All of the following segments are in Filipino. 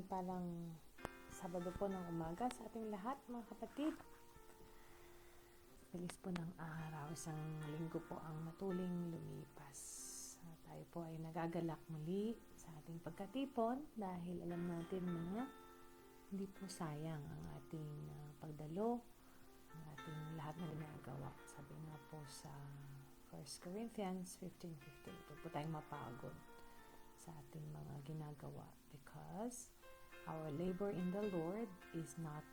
mapagpalang Sabado po ng umaga sa ating lahat, mga kapatid. Bilis po ng araw, isang linggo po ang matuling lumipas. Tayo po ay nagagalak muli sa ating pagkatipon dahil alam natin na hindi po sayang ang ating pagdalo, ang ating lahat na ginagawa. Sabi nga po sa 1 Corinthians 15:15, ito po tayong mapagod sa ating mga ginagawa because our labor in the Lord is not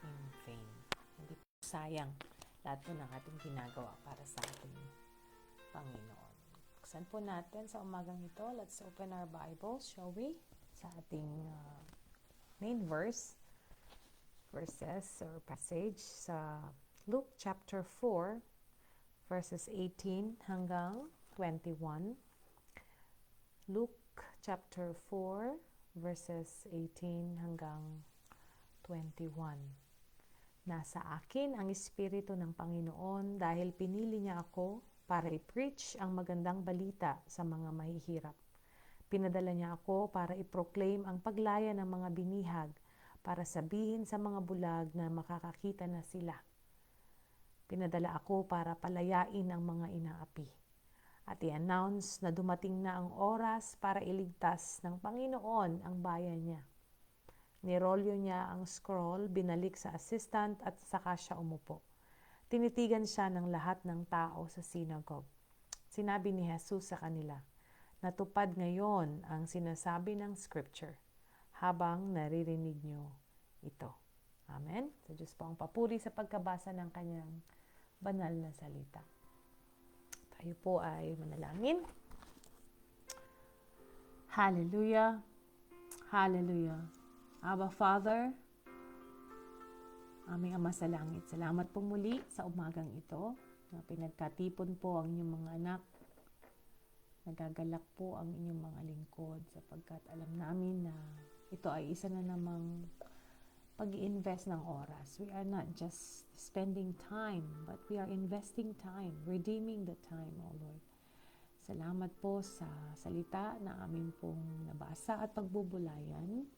in vain. Hindi po sayang lahat po ng ating ginagawa para sa ating Panginoon. Buksan po natin sa umagang ito. Let's open our Bibles, shall we? Sa ating main verses or passage sa Luke chapter 4, verses 18 hanggang 21. Luke chapter 4, verses 18 hanggang 21. Nasa akin ang Espiritu ng Panginoon dahil pinili niya ako para i-preach ang magandang balita sa mga mahihirap. Pinadala niya ako para i-proclaim ang paglaya ng mga binihag, para sabihin sa mga bulag na makakakita na sila. Pinadala ako para palayain ang mga inaapi at i-announce na dumating na ang oras para iligtas ng Panginoon ang bayan niya. Nirolyo niya ang scroll, binalik sa assistant at saka siya umupo. Tinitigan siya ng lahat ng tao sa synagogue. Sinabi ni Jesus sa kanila, natupad ngayon ang sinasabi ng scripture habang naririnig niyo ito. Amen? Sa Diyos po ang papuri sa pagkabasa ng kanyang banal na salita. Tayo po ay manalangin. Hallelujah. Hallelujah. Abba Father, aming Ama sa langit, salamat po muli sa umagang ito na pinagkatipon po ang inyong mga anak. Nagagalak po ang inyong mga lingkod sapagkat alam namin na ito ay isa na namang pag-i-invest ng oras. We are not just spending time, but we are investing time, redeeming the time, O Lord. Salamat po sa salita na amin pong nabasa at pagbubulayan.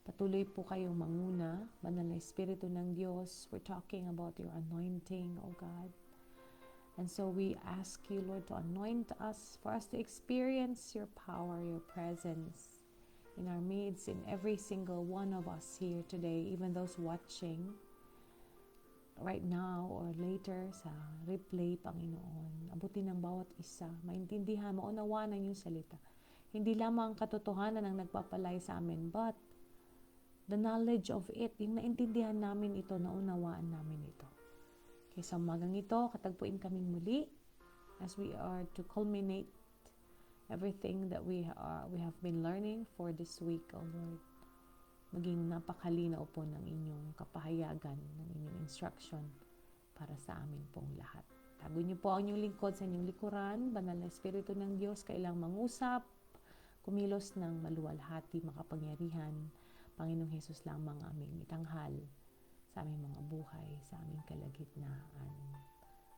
Patuloy po kayong manguna, Banal na Espiritu ng Diyos. We're talking about your anointing, O God. And so we ask you, Lord, to anoint us for us to experience your power, your presence in our midst, in every single one of us here today, even those watching right now or later sa replay, Panginoon. Abutin ng bawat isa, maintindihan, maunawaan ang iyong salita. Hindi lamang katotohanan ang nagpapalay sa amin, but the knowledge of it, yung naintindihan namin ito, naunawaan namin ito. Kaya sa umagang ito, katagpuin kaming muli as we are to culminate everything that we have been learning for this week, O Lord. Maging napakalinaw po ng inyong kapahayagan, ng inyong instruction para sa amin pong lahat. Tago niyo po ang inyong lingkod sa inyong likuran, Banal na Espiritu ng Diyos, kailang mangusap, kumilos ng maluwalhati, makapangyarihan. Panginoong Hesus lamang aming itanghal sa aming mga buhay, sa aming kalagitnaan.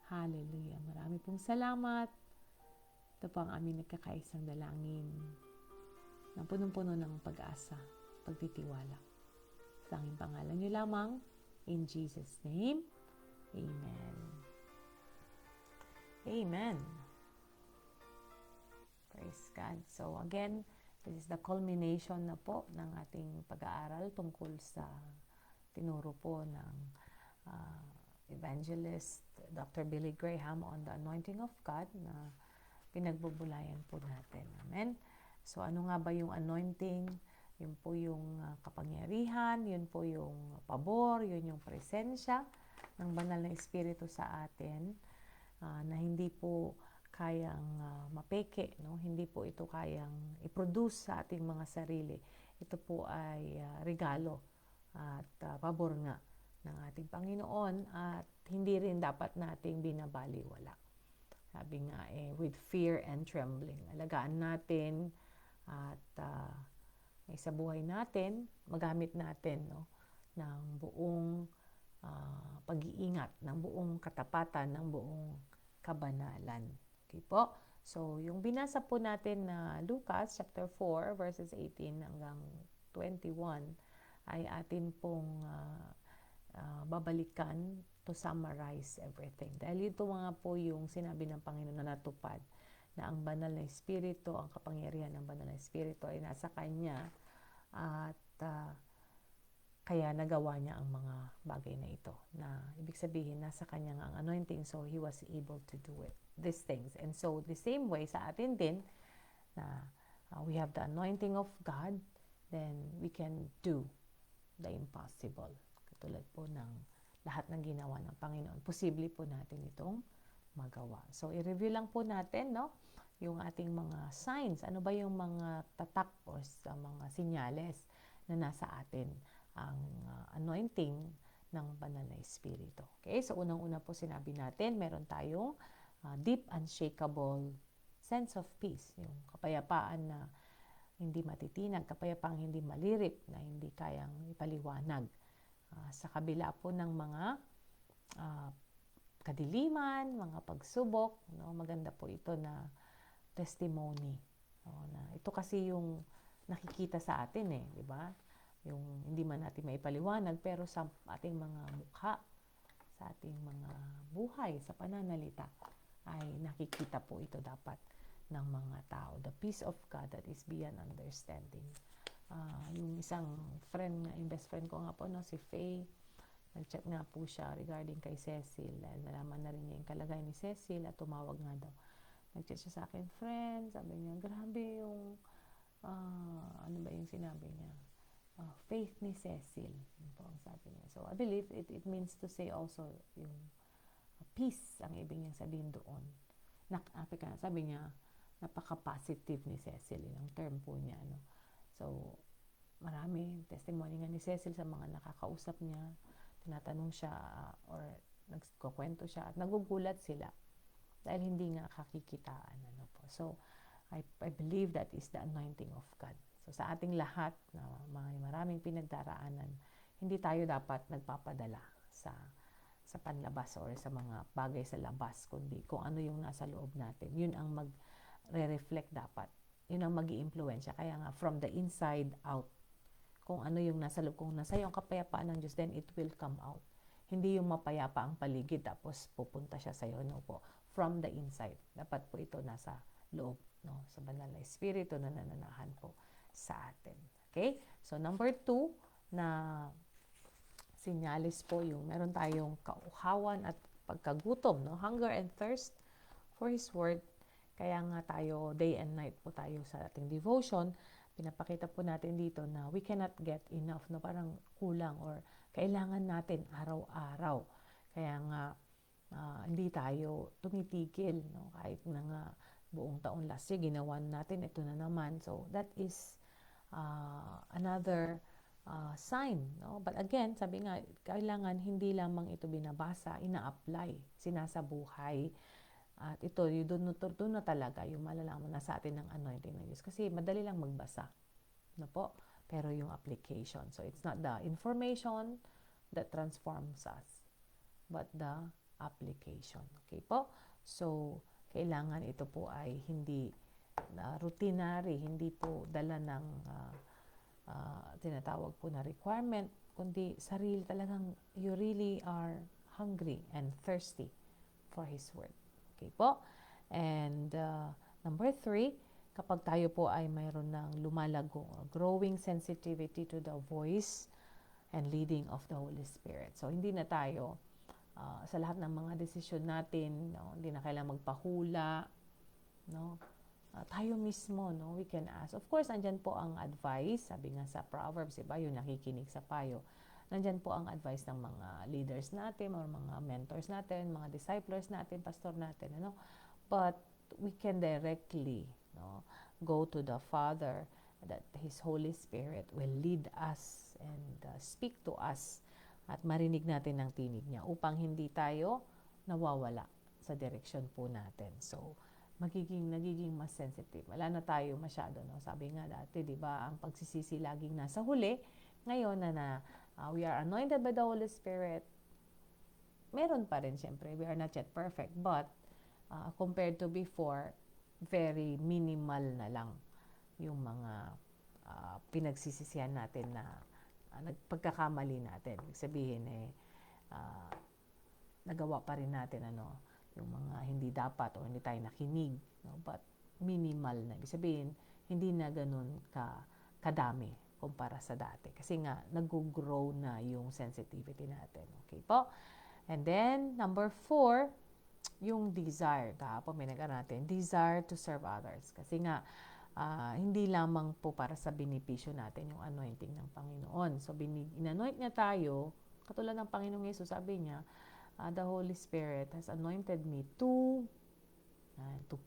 Hallelujah. Marami pong salamat. Ito po ang aming nagkakaisang dalangin na punong-puno ng pag-asa, pagtitiwala. Sa aming pangalan niyo lamang, in Jesus' name, Amen. Amen. Praise God. So again, this is the culmination na po ng ating pag-aaral tungkol sa tinuro po ng evangelist Dr. Billy Graham on the anointing of God na pinagbubulayan po natin. Amen? So ano nga ba yung anointing? Yun po yung kapangyarihan, yun po yung pabor, yun yung presensya ng banal na Espiritu sa atin na hindi po kayang mapeke, no? Hindi po ito kayang i-produce sa ating mga sarili. Ito po ay regalo at pabor nga ng ating Panginoon at hindi rin dapat nating binabaliwala. Sabi nga with fear and trembling. Alagaan natin at sa buhay natin, magamit natin, no, ng buong pag-iingat, ng buong katapatan, ng buong kabanalan. Okay po? So, yung binasa po natin na Lucas chapter 4 verses 18 hanggang 21 ay atin pong babalikan to summarize everything. Dahil ito mga po yung sinabi ng Panginoon na natupad, na ang banal na Espiritu, ang kapangyarihan ng banal na Espiritu ay nasa Kanya at kaya nagawa niya ang mga bagay na ito. Na ibig sabihin, nasa Kanya nga ang anointing, so He was able to do it, these things. And so, the same way sa atin din, na we have the anointing of God, then we can do the impossible. Katulad po ng lahat ng ginawa ng Panginoon. Posible po natin itong magawa. So, i-review lang po natin, no? Yung ating mga signs. Ano ba yung mga tatak o mga sinyales na nasa atin ang anointing ng banal na Espiritu. Okay? So, unang-una po sinabi natin, meron tayong deep, unshakable sense of peace. Yung kapayapaan na hindi matitinag, kapayapaang hindi malirip, na hindi kayang ipaliwanag. Sa kabila po ng mga kadiliman, mga pagsubok, no? Maganda po ito na testimony. No? Na ito kasi yung nakikita sa atin di ba? Yung hindi man natin maipaliwanag, pero sa ating mga mukha, sa ating mga buhay, sa pananalita, ay nakikita po ito dapat ng mga tao. The peace of God that is beyond understanding. Yung isang friend, yung best friend ko nga po, no, si Faye, nag-check nga po siya regarding kay Cecil. Nalaman na rin niya yung kalagayan ni Cecil at tumawag nga daw. Nag-chat siya sa akin, friend, sabi niya, grabe yung, ano ba yung sinabi niya? Faith ni Cecil. Yun po ang sabi niya. So, I believe it means to say also yung peace ang ibig niyang sabihin doon. Sabi niya, napaka-positive ni Cecil. Yun ang term po niya. No? So, marami testimony nga ni Cecil sa mga nakakausap niya. Tinatanong siya or nagkukwento siya at nagugulat sila dahil hindi nga kakikitaan. Ano po. So, I believe that is the anointing of God. So, sa ating lahat na maraming pinagdaraanan, hindi tayo dapat nagpapadala sa panlabas or sa mga bagay sa labas, kundi kung ano yung nasa loob natin. Yun ang mag-reflect dapat. Yun ang mag-i-impluwensya. Kaya nga, from the inside out, kung ano yung nasa loob, kung nasa iyo ang kapayapaan ng Diyos, then it will come out. Hindi yung mapayapa ang paligid, tapos pupunta siya sa iyo. No po. From the inside. Dapat po ito nasa loob, no? Sa banal na Espiritu na nananahan po sa atin. Okay? So, number 2 na sinyalis po yung meron tayong kauhawan at pagkagutom, no? Hunger and thirst for His Word. Kaya nga tayo, day and night po tayo sa ating devotion, pinapakita po natin dito na we cannot get enough, no? Parang kulang or kailangan natin araw-araw. Kaya nga, hindi tayo tumitigil, no? Kahit na nga buong taon last year, ginawa natin, ito na naman. So, that is another sign. No? But again, sabi nga, kailangan hindi lamang ito binabasa, ina-apply, sinasabuhay. At ito, doon na talaga yung malalaman na sa atin ng anointing ng Diyos. Kasi madali lang magbasa. No po? Pero yung application. So, it's not the information that transforms us, but the application. Okay po? So, kailangan ito po ay hindi routinary, hindi po dala ng tinatawag po na requirement, kundi sarili talagang you really are hungry and thirsty for His Word. Okay po? And number 3, kapag tayo po ay mayroon ng lumalago, growing sensitivity to the voice and leading of the Holy Spirit. So, hindi na tayo sa lahat ng mga desisyon natin, no, hindi na kailangang magpahula, no? Tayo mismo, no, we can ask. Of course, andyan po ang advice, sabi nga sa Proverbs, diba, yung nakikinig sa payo. Nandyan po ang advice ng mga leaders natin, or mga mentors natin, mga disciples natin, pastor natin, ano? But we can directly, no, go to the Father, that His Holy Spirit will lead us and speak to us at marinig natin ang tinig niya upang hindi tayo nawawala sa direksyon po natin. So, nagiging mas sensitive. Wala na tayo masyado, no? Sabi nga dati, di ba, ang pagsisisi laging nasa huli. Ngayon na we are anointed by the Holy Spirit, meron pa rin, syempre. We are not yet perfect, but compared to before, very minimal na lang yung mga pinagsisisihan natin na nagpagkakamali natin. Ibig sabihin nagawa pa rin natin yung mga hindi dapat o hindi tayo nakinig, no? But minimal na. Ibig sabihin, hindi na ganun kadami kumpara sa dati. Kasi nga, nag-grow na yung sensitivity natin. Okay po? And then, number 4, yung desire. Kahapon may natin, desire to serve others. Kasi nga, hindi lamang po para sa benepisyo natin yung anointing ng Panginoon. So, in-anoint niya tayo, katulad ng Panginoong Yesus, sabi niya, the Holy Spirit has anointed me to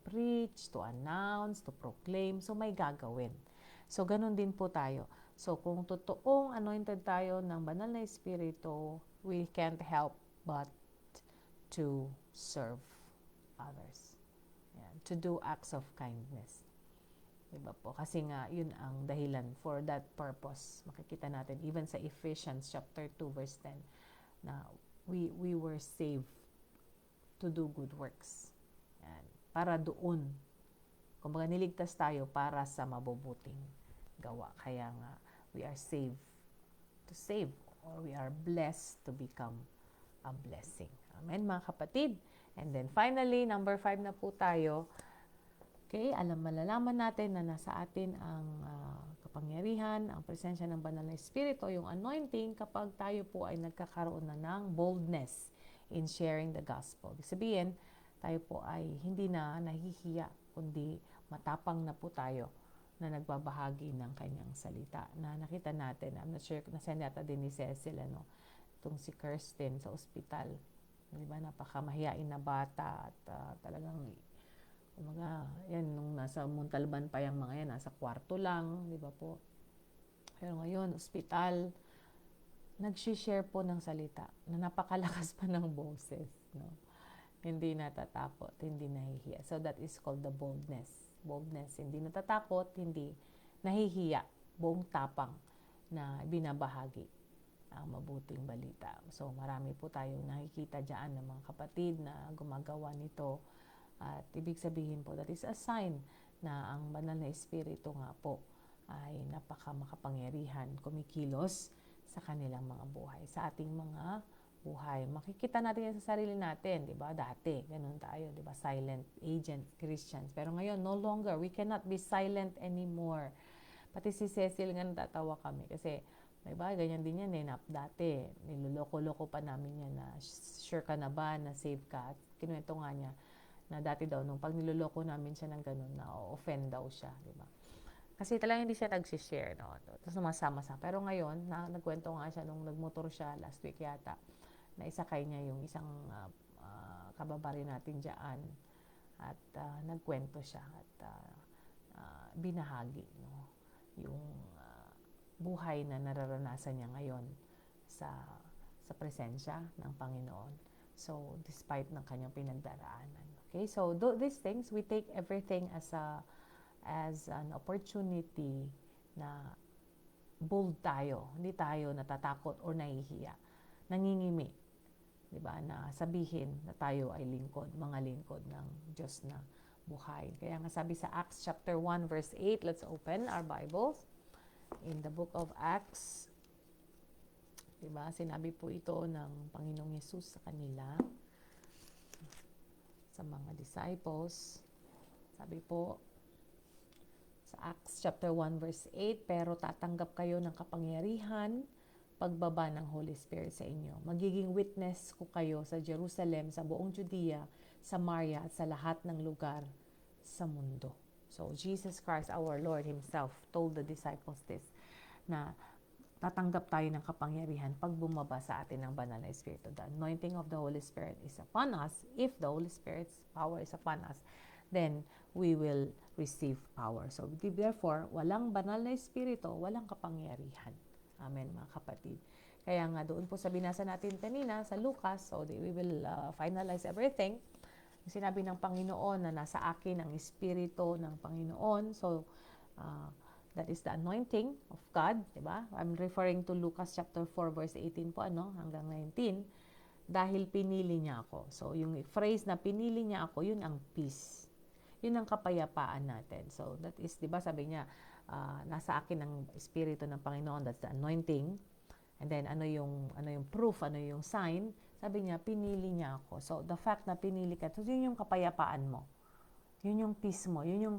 preach, to announce, to proclaim. So, may gagawin. So, ganun din po tayo. So, kung totoong anointed tayo ng banal na Espiritu, we can't help but to serve others. Yan. To do acts of kindness. Diba po? Kasi nga, yun ang dahilan for that purpose. Makikita natin, even sa Ephesians chapter 2, verse 10, na we were saved to do good works. Yan. Para doon. Kumbaga, niligtas tayo para sa mabubuting gawa. Kaya nga, we are saved to save, or we are blessed to become a blessing. Amen, mga kapatid. And then finally, number 5 na po tayo. Okay, malalaman natin na nasa atin ang kapangyarihan, ang presensya ng banal na Espiritu, yung anointing, kapag tayo po ay nagkakaroon na ng boldness in sharing the gospel. Ibig sabihin, tayo po ay hindi na nahihiya, kundi matapang na po tayo na nagbabahagi ng kanyang salita. Na nakita natin, I'm not sure, nasend yata din ni Cecil, itong si Kirsten sa ospital. Diba, napakamahiyain na bata at talagang, yan, nung nasa Montalban pa yung mga yan, nasa kwarto lang, di ba po? Pero ngayon, ospital, nag-share po ng salita na napakalakas pa ng boses, no? Hindi natatakot, hindi nahihiya. So that is called the boldness. Boldness, hindi natatakot, hindi nahihiya, buong tapang na binabahagi ang mabuting balita. So marami po tayong nakikita dyan ng mga kapatid na gumagawa nito. At ibig sabihin po, that is a sign na ang banal na Espiritu nga po ay napakamakapangyarihan, kumikilos sa kanilang mga buhay, sa ating mga buhay. Makikita natin yan sa sarili natin, di ba? Dati, ganun tayo, di ba? Silent agent Christians. Pero ngayon, no longer. We cannot be silent anymore. Pati si Cecil nga natatawa kami kasi, di ba? Ganyan din yan dati, niloloko-loko pa namin yan na sure ka na ba na save ka? At kinuwento nga niya na dati daw, nung pag niloloko namin siya ng ganun, na offend daw siya, di ba? Kasi talagang hindi siya nag-share, no? Tapos sumasama-sama. Pero ngayon, nagkwento nga siya nung nagmotor siya last week yata, na isakay niya yung isang kababari natin dyan at nagkwento siya at binahagi, no? Yung buhay na nararanasan niya ngayon sa presensya ng Panginoon. So, despite ng kanyang pinagdaraanan. Okay? So, these things, we take everything as an opportunity na bold tayo. Hindi tayo natatakot or nahihiya. Nangingimi. Diba? Na sabihin na tayo ay lingkod, mga lingkod ng Diyos na buhay. Kaya nga sabi sa Acts chapter 1 verse 8, let's open our Bibles. In the book of Acts, diba? Sinabi po ito ng Panginoong Yesus sa kanila, sa mga disciples. Sabi po, sa Acts chapter 1 verse 8, pero tatanggap kayo ng kapangyarihan pagbaba ng Holy Spirit sa inyo. Magiging witness ko kayo sa Jerusalem, sa buong Judea, Samaria, at sa lahat ng lugar sa mundo. So, Jesus Christ, our Lord Himself, told the disciples this, na tatanggap tayo ng kapangyarihan pag bumaba sa atin ng banal na Espiritu. The anointing of the Holy Spirit is upon us. If the Holy Spirit's power is upon us, then we will receive power. So, therefore, walang banal na Espiritu, walang kapangyarihan. Amen, mga kapatid. Kaya nga doon po sa binasa natin kanina sa Lucas, so we will finalize everything. Sinabi ng Panginoon na nasa akin ang Espiritu ng Panginoon. So, that is the anointing of God, diba? I'm referring to Lucas chapter 4 verse 18 po, hanggang 19. Dahil pinili niya ako. So, yung phrase na pinili niya ako, yun ang peace. Yun ang kapayapaan natin. So, that is, diba, sabi niya, nasa akin ang Espiritu ng Panginoon, that's the anointing. And then, ano yung proof, ano yung sign? Sabi niya, pinili niya ako. So, the fact na pinili ka, so yun yung kapayapaan mo. Yun yung peace mo. Yun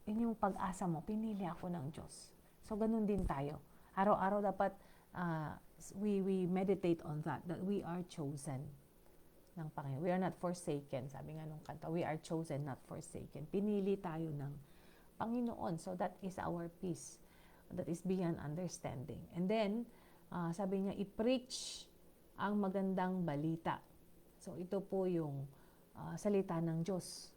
yung pag-asa mo. Pinili ako ng Diyos. So, ganun din tayo. Araw-araw dapat we meditate on that we are chosen ng Panginoon. We are not forsaken. Sabi nga nung kanta, we are chosen, not forsaken. Pinili tayo ng Panginoon. So, that is our peace. That is beyond understanding. And then, sabi niya, i-preach ang magandang balita. So, ito po yung salita ng Diyos.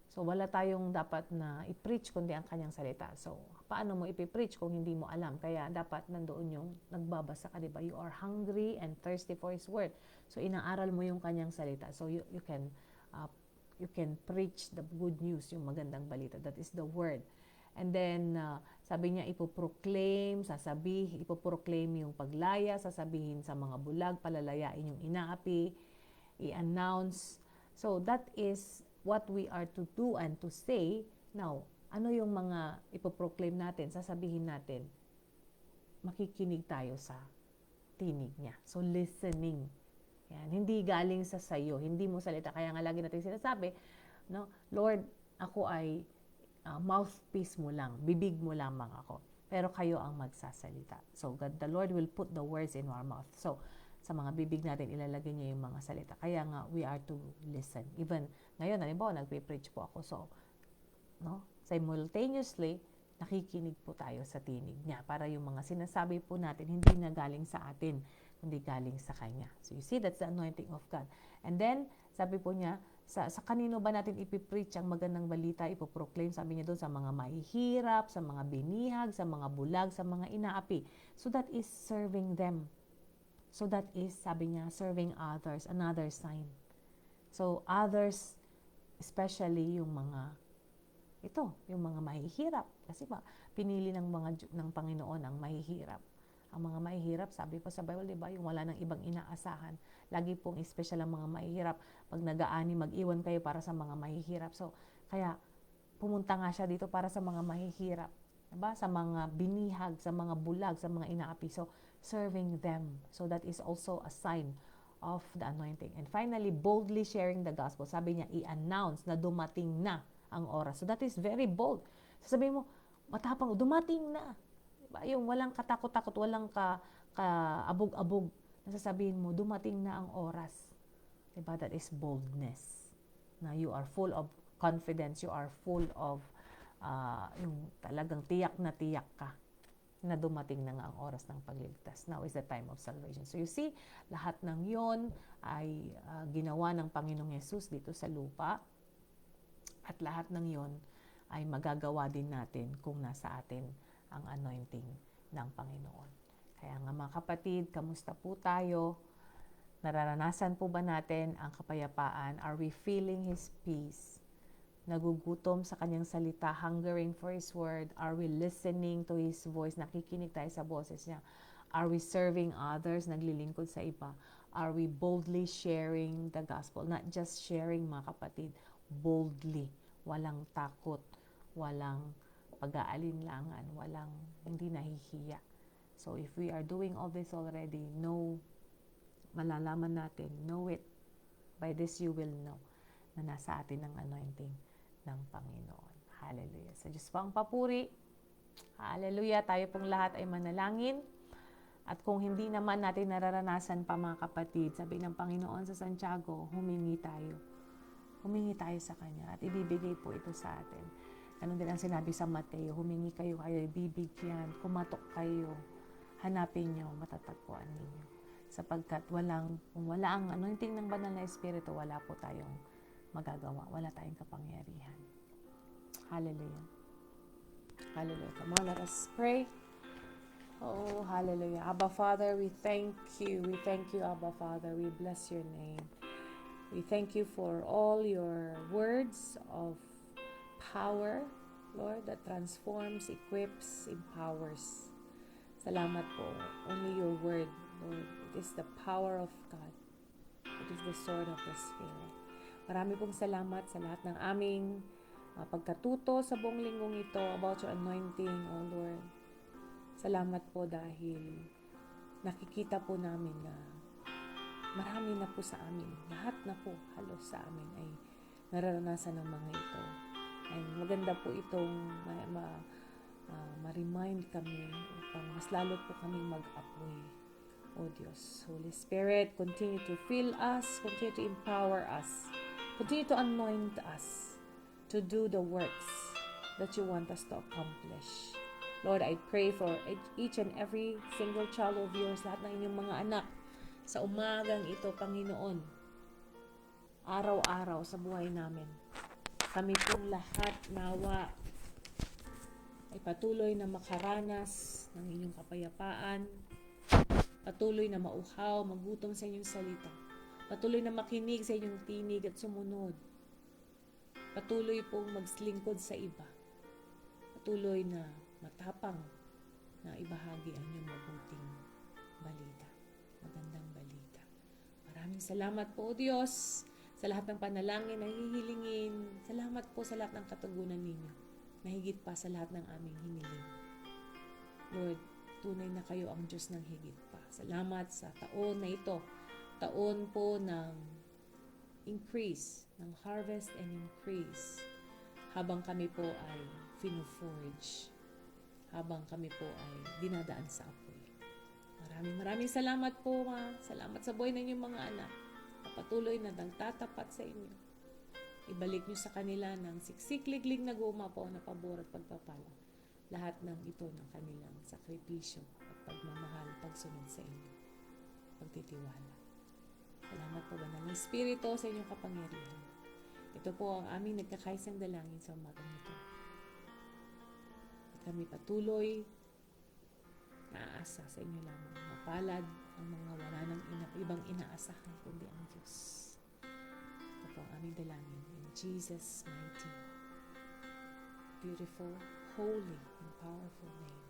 So, wala tayong dapat na i-preach kundi ang kanyang salita. So, paano mo i-preach kung hindi mo alam? Kaya dapat nandoon yung nagbabasa ka, diba? You are hungry and thirsty for His word. So, inaaral mo yung kanyang salita. So, you can preach the good news, yung magandang balita. That is the word. And then, sabi niya, ipoproclaim yung paglaya, sasabihin sa mga bulag, palalayain yung inaapi, i-announce. So, that is what we are to do and to say. Now, ano yung mga ipoproclaim natin, sasabihin natin? Makikinig tayo sa tinig niya. So, listening. Yan. Hindi galing sa sayo, hindi mo salita. Kaya nga lagi natin sinasabi, no? Lord, ako ay mouthpiece mo lang, bibig mo lamang ako. Pero kayo ang magsasalita. So, God, the Lord will put the words in our mouth. So, sa mga bibig natin, ilalagay niya yung mga salita. Kaya nga, we are to listen. Even ngayon, halimbawa, nagpe-preach po ako. So, no? Simultaneously, nakikinig po tayo sa tinig niya para yung mga sinasabi po natin, hindi na galing sa atin, kundi galing sa Kanya. So, you see, that's the anointing of God. And then, sabi po niya, sa kanino ba natin ipipreach ang magandang balita, ipoproclaim, sabi niya doon, sa mga mahihirap, sa mga binihag, sa mga bulag, sa mga inaapi. So that is serving them. So that is, sabi niya, serving others, another sign. So others, especially yung mga mahihirap. Kasi pinili ng Panginoon ang mahihirap. Ang mga mahihirap, sabi po sa Bible, diba, yung wala nang ibang inaasahan. Lagi pong special ang mga mahihirap. Pag nag-aani, mag-iwan kayo para sa mga mahihirap. So, kaya pumunta nga siya dito para sa mga mahihirap. Diba? Sa mga binihag, sa mga bulag, sa mga inaapi. So, serving them. So, that is also a sign of the anointing. And finally, boldly sharing the gospel. Sabi niya, i-announce na dumating na ang oras. So, that is very bold. Sasabihin mo, matapang, dumating na. Diba? Yung walang katakot-takot, walang kaabog-abog. Nasasabihin mo, dumating na ang oras. Diba? That is boldness. Na you are full of confidence, you are full of yung talagang tiyak ka na dumating na nga ang oras ng pagligtas. Now is the time of salvation. So you see, lahat ng yon ay ginawa ng Panginoong Yesus dito sa lupa. At lahat ng yon ay magagawa din natin kung nasa atin ang anointing ng Panginoon. Kaya nga mga kapatid, kamusta po tayo? Nararanasan po ba natin ang kapayapaan? Are we feeling His peace? Nagugutom sa Kanyang salita, hungering for His word? Are we listening to His voice? Nakikinig tayo sa boses niya. Are we serving others? Naglilingkod sa iba. Are we boldly sharing the gospel? Not just sharing, mga kapatid, boldly. Walang takot, walang pag-aalinlangan, hindi nahihiya. So if we are doing all this already, malalaman natin, know it. By this you will know na nasa atin ang anointing ng Panginoon. Hallelujah. Sa Diyos po ang papuri. Hallelujah. Tayo pong lahat ay manalangin. At kung hindi naman natin nararanasan pa, mga kapatid, sabi ng Panginoon sa Santiago, humingi tayo. Humingi tayo sa Kanya at ibibigay po ito sa atin. Ganun din ang sinabi sa Mateo, humingi kayo ibibigyan, kumatok kayo, hanapin nyo, matatagpuan ninyo. Sapagkat kung wala ang anointing ng Banal na Espiritu, wala po tayong magagawa, wala tayong kapangyarihan. Hallelujah. Hallelujah. Come on, let us pray. Oh, hallelujah. Abba, Father, we thank you. We thank you, Abba, Father. We bless your name. We thank you for all your words of power, Lord, that transforms, equips, empowers. Salamat po. Only your word, Lord. It is the power of God. It is the sword of the Spirit. Marami pong salamat sa lahat ng aming pagkatuto sa buong linggong ito about your anointing, O Lord. Salamat po dahil nakikita po namin na marami na po sa amin, lahat na po halos sa amin ay nararanasan ng mga ito. And maganda po itong ma-remind kami upang mas lalo po kaming mag-apoy. O Diyos, Holy Spirit, continue to fill us, continue to empower us, continue to anoint us to do the works that you want us to accomplish. Lord, I pray for each and every single child of yours, lahat ng inyong mga anak, sa umagang ito, Panginoon, araw-araw sa buhay namin. Kami pong lahat nawa ay patuloy na makaranas ng inyong kapayapaan, patuloy na mauhaw, magutom sa inyong salita, patuloy na makinig sa inyong tinig at sumunod, patuloy pong magslingkod sa iba, patuloy na matapang na ibahagi ang inyong mabuting balita, magandang balita. Maraming salamat po, O Diyos, sa lahat ng panalangin na hihilingin. Salamat po sa lahat ng katugunan ninyo, na higit pa sa lahat ng aming hiniling. Lord, tunay na kayo ang Diyos ng higit pa. Salamat sa taon na ito, taon po ng increase, ng harvest and increase, habang kami po ay fino-forge, habang kami po ay dinadaan sa apoy. Maraming salamat po, Ma. Salamat sa buhay ng inyong mga anak, na patuloy na nagtatapat sa inyo. Ibalik nyo sa kanila ng siksik-liglig na gumapaw na pabor at pagpapala. Lahat ng ito ng kanilang sakripisyo at pagmamahal, pagsunod sa inyo, pagtitiwala. Salamat po, Banal na Espiritu, sa inyong kapangyarihan. Ito po ang aming nagkakaisang dalangin sa umagang ito. At kami patuloy naasa sa inyo lamang. Mapalad ang mga wala ng ibang inaasahan kundi ang Diyos. Ito po ang aming dalangin. In Jesus' mighty, beautiful, holy, and powerful name.